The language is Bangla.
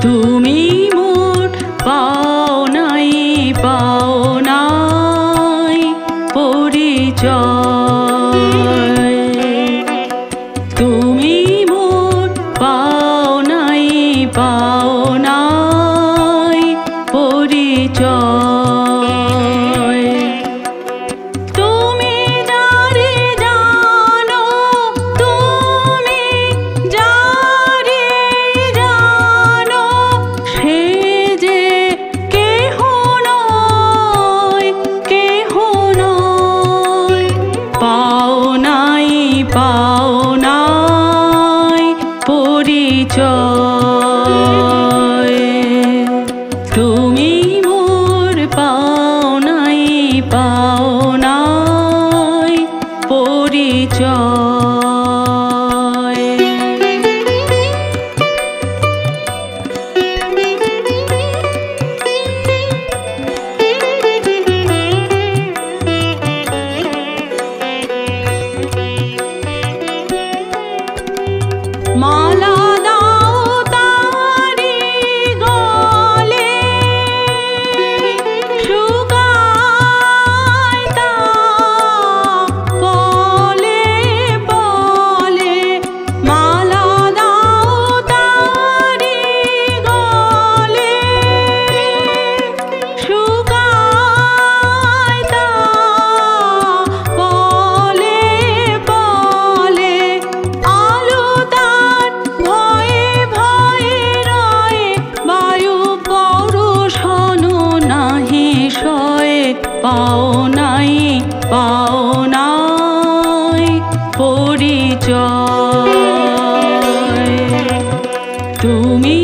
তুমি মোর পাও নাই পরিচয়। তুমি মোর পাও নাই পরিচয়। তুমি যারে জানো, তুমি যারে জানো, সে যে কেহ নয়, কেহ নয়। পাও নাই পরিচয়। তুমি মোর পাও নাই পরিচয়। মালা দাও তারি গলে, শুকায় তা পলে পলে। মালা দাও তারি গলে, শুকায় তা পলে পলে। আলো তার ভয়ে ভয়ে রয়ে, বায়ু পরশন নাহি সয়ে। পাও নাই পরিচয়। তুমি